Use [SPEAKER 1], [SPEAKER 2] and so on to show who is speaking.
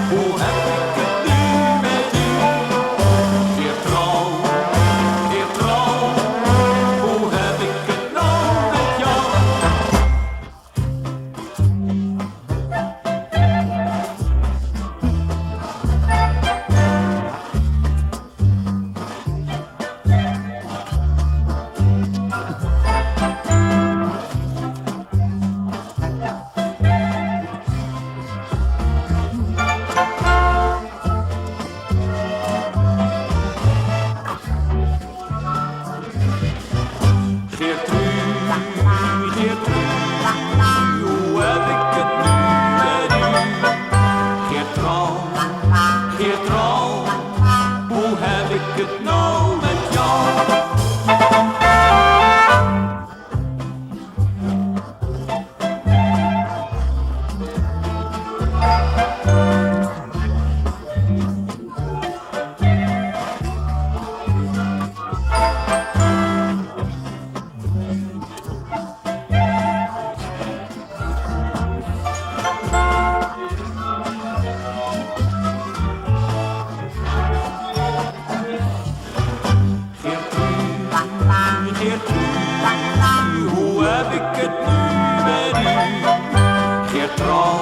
[SPEAKER 1] hoe heb ik het nu met u? Geertrouw, hoe heb ik het nou met jou? Hoe heb ik het nu met u? Geertrouw, hoe heb ik het nou met jou? Hoe heb ik het nu met u? Geertrouw,